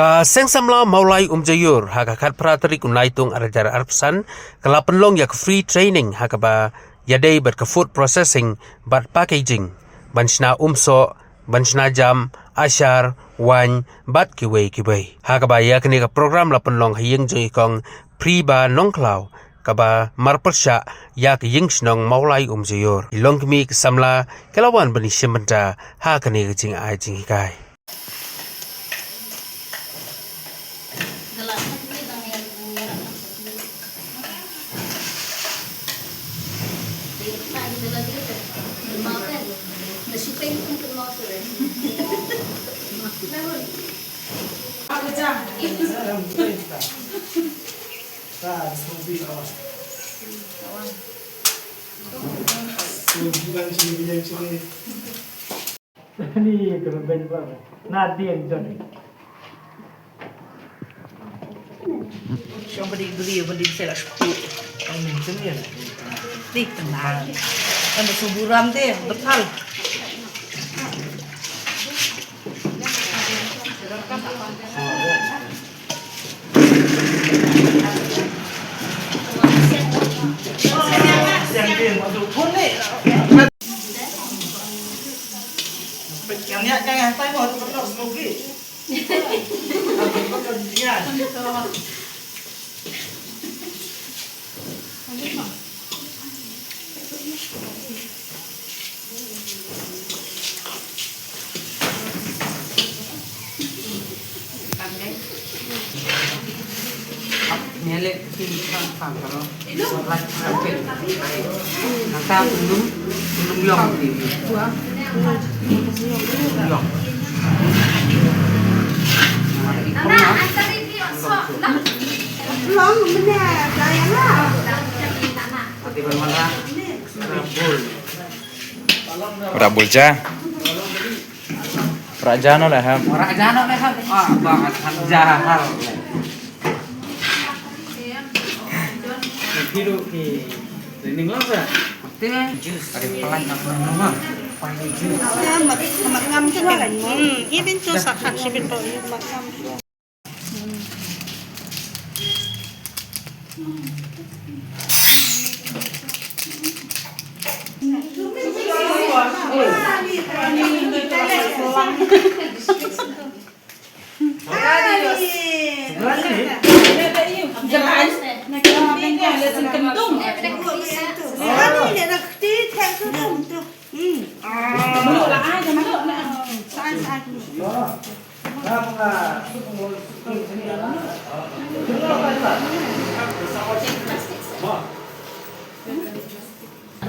Ka sengsamla maulai jayur haka kat pratrik unaitung arajar arpsan kala penlong yak free training haka ba yadai bat ka food processing bat packaging banchna so banchna jam ashar wan bat kiwei haka ba yak ni ka program la penlong hayeng jeng kong pri ba nongklau kaba marpersha yak ying snong maulai jayur ilong kmi samla kelawan bani shimenta haka ni jing ai jing kai. Ini kerben banget. Nadien Johnny. Som beri saya sepuluh. Ini sendiri. Di tenang. Ada suburam deh, betul. Yang jangan tay mau terus smoky. Nyelek di pang kalau buat sampai nanti belum yong di yong. Belum benar, janganlah. Tapi bermana Rabulja. Rajano lah ham. Rajano lah ham. Ah, banget jahal. Hidup di training lah. Jus ada pelan nama. Mak ngam tu kan. Ibin tu sakak sibin tu mak ngam.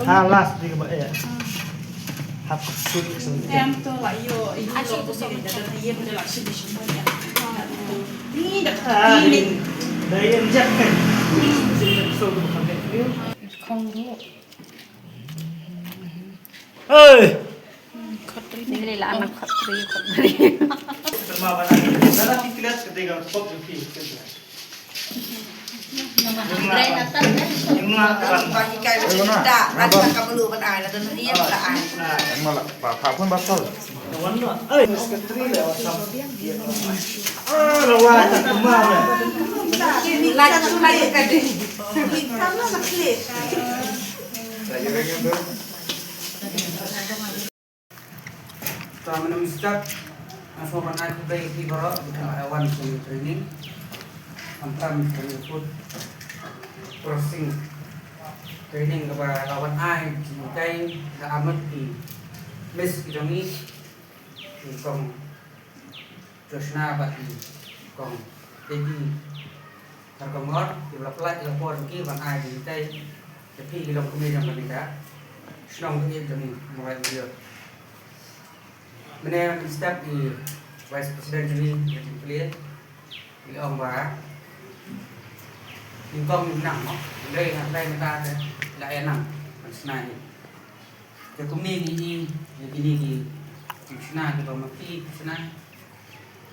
Halas di kebak ya. Hak sud sendiri. Em tu lah yo. Asyik tu sama dah dia pada lah sedih semuanya. Ni dah Ini daya jakan. So tu bukan dia. Hei. Ini lah anak khatri. Semua barang. Dalam kita ketika pop di Yang mana? Bagi kai tak, ada kamu lu pada air dan dia pada air. Malah Pak pun batal. Lawan lu. Eh, sekretari lewat sama. Lawan tak kemana. Lagi lagi kade. sama nak klik. Kita menemukan asal mana kita di bawah awan training. Antara food processing training kepada lawan ai cintai amat di mes kami kong Josna bagi kong jadi terkemar di belakang lapor ki ban ai cintai tapi di dalam kami yang berbeda senang ini kami mulai dia mana step di vice president ini yang clear di Ongwa income nặng đó đây người ta lại nặng này cái công ty đi thì này thì còn một khi này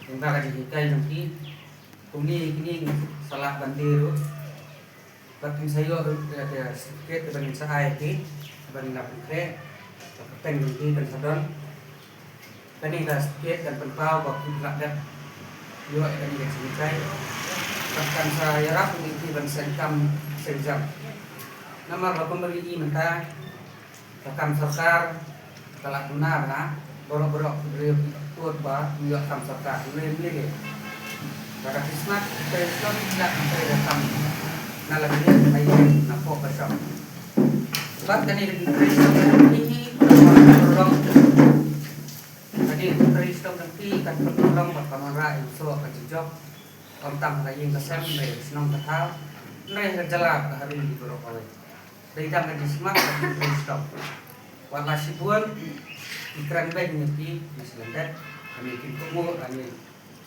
chúng ta cái cây một khi công ty cái salah bandiru Batin sayo ada sedikit dibanding saya ini dibanding lapang kre pen ini dan sadon banding sedikit dan penpau waktu tidak yo akan diceritai bahkan saya rap di bangsa kam sejam nama bakon bagi mentah kam sarkar telah benar na borok-borok beliau ikut bah yo kam sarkar lele pada kismat Islam tidak sampai datang nalagnya ayo napok besok sebab tadi ini tolong tadi Kristen nanti kan tolong berkamera yang so akan jejak tentang lagi kesem dari senang terhal nih kerjalah hari ini berapa dari jam dari semak dari Kristen warna sibuan ikan baik nyepi misalnya kami bikin kumur kami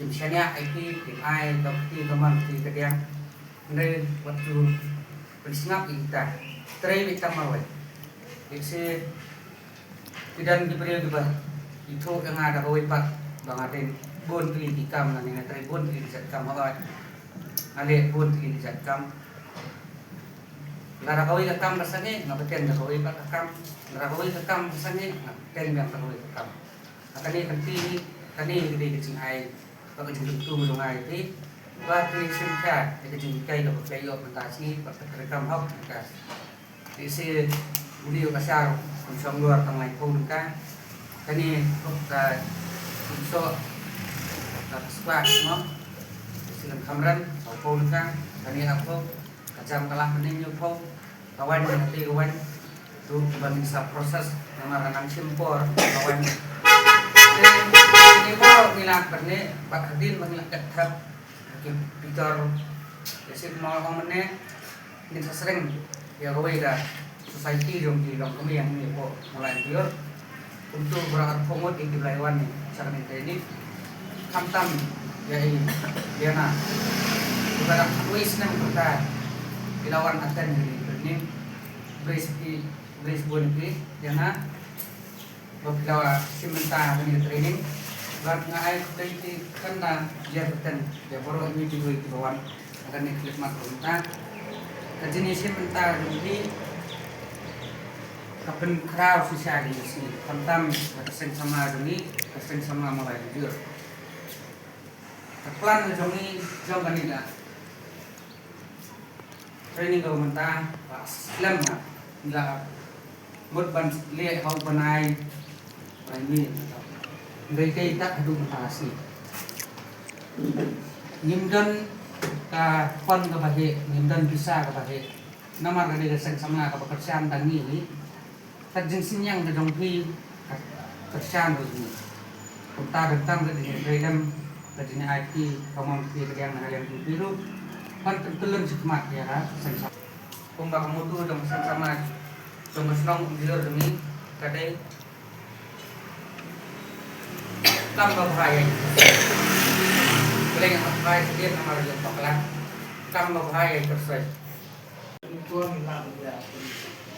misalnya IT tim I dokter teman di kediang dari waktu bersingap kita terakhir kita mau isi tidak diberi juga itu yang ada kau ipat bang Aden bon pilih dikam nanti terakhir bon pilih dijat kam awal nanti bon pilih dijat kam lara kau ikat kam rasanya nggak beten kau ipat kam lara kau ikat kam rasanya nggak beten yang kau ikat kam akan ini kani gede kecil ai bagi jumlah tu mulai itu bagi simpan jadi jumlah itu berkaya mentasi berkerekam hok kan isi beliau kasar unsur luar tengah pun kan kani kita unsur sekolah semua silam kamran atau pun kan kani apa kacang kalah meninju pun kawan nanti kawan tu bangsa proses mengarang simpor kawan ini mau nilai berne Pak Hadin menilai ketap Peter jadi mau ngomongnya ini sering ya kowe dah society dong di dalam kami yang ini kok mulai biar untuk berangkat pomot di Laiwan nih cara ini kamtam jadi dia na juga kuis nang kita dilawan akan ini beri bunyi dia na beberapa sementara ini training buat ngai itu kan dia betul dia baru ini juga di bawah akan ikut makro kita jenis sementara ini kapan crowd sosial di sini tentang kesen sama ini kesen sama mulai jujur plan ini jangan tidak training kau mentah Islam lah buat ban lihat kau benai ini dari kita adu mutasi nimdan ka kon ka bahe nimdan bisa ka bahe nama dari kesen sama ka pekerjaan tani ini tajin sinyang ke jongpi kerjaan ini kita datang ke dalam tajin IT komisi yang yang biru kan tertelur hikmat ya kan sensa kumbang mutu dong sama dong senang biru demi kadai tambah bahaya boleh nggak bahaya dia nama lagi pokoklah tambah bahaya terus tuan nak dia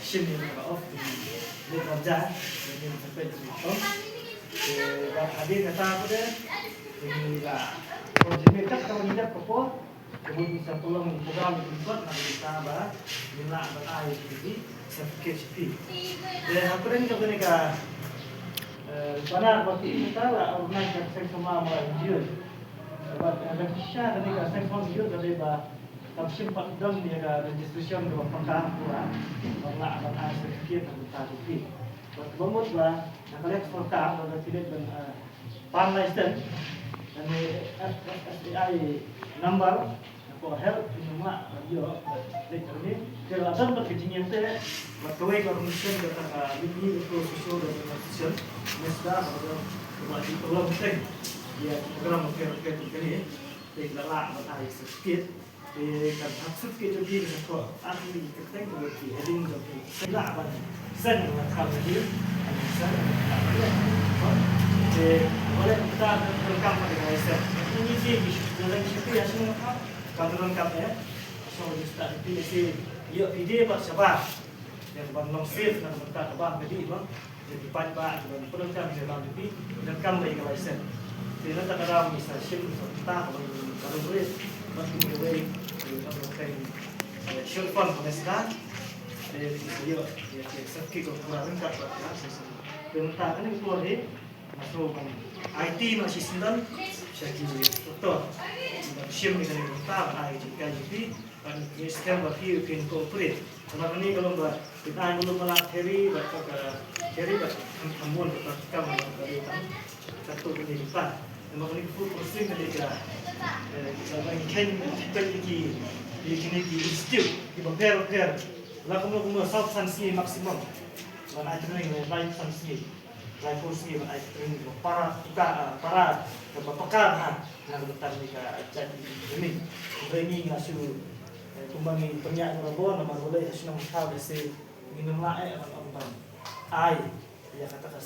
sini nak off di kerja jadi sampai di top dan hadir kata apa dia ini lah kalau mereka kalau tidak apa kemudian bisa tolong program ikut nanti kita bah bila ada ini sertifikat dan apa yang kita mereka benar waktu itu kita lah orang yang semua mulai jujur sebab ada kisah dari kita semua jujur dari bah tapi sempat dong dia ada registration dua pangkat kurang warna ada sertifikat dan tadi waktu bangun lah nak lihat forkar ada tidak dan pan license dan SDI number for help semua radio ini kalau ada berkejian teh waktu itu komunikasi kata ini itu sosial dan organisasi mesra atau buat di tolong teh dia program mungkin ini tidak lah ada sedikit kan maksud kita jadi kalau ahli kita itu heading jadi tidak apa sen kalau dia sen oleh kita lengkap dengan sen ini sih dalam situ ya semua kalau lengkapnya so kita pilih si yuk ide pak siapa yang bang long save dan berkat bang jadi bang jadi pak dan program dalam lebih dan kembali ke license jadi tak ada misal sim kita kalau boleh masih boleh short form mesra yo ya sakit kok kurang lengkap lah dan tak kan keluar masuk IT masih 9 saya kira instructor sim ni kan kita ai jika jadi kan sistem bagi pin cooperate sama ni kalau kita belum melak theory kamu kita dari satu pendidikan nama ni food processing ketika kita ingin teknologi di institute di prepare lalu self sanksi maksimum dan I training life sanksi life sanksi dan I training para pakar yang betul jadi training nasu kumbangi penyak rabon nama boleh nasu tahu desi minum lain apa ai ya kata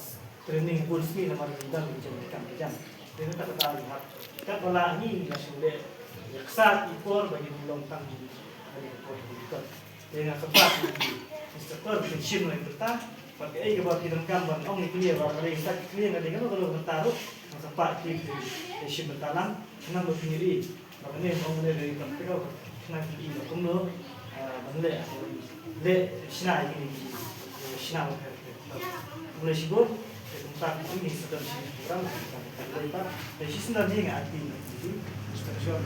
training bulsmi nama dan menjadikan jam ini tak tahu lihat kan pola ini nasu le saat ikor bagi belum tanggung dari ikor dengan sebab instruktur bikin sim lain bertah pakai kebawa kita gambar ong ni clear baru ada yang clear nggak dengan kalau bertaruh masa pak di sim bertalang senang berdiri makanya ong dari praktikal senang berdiri kamu bangla le sinai ini sinai mulai sibuk tempat ini sedang kurang dari pak dari sisi nanti nggak aktif jadi instruktur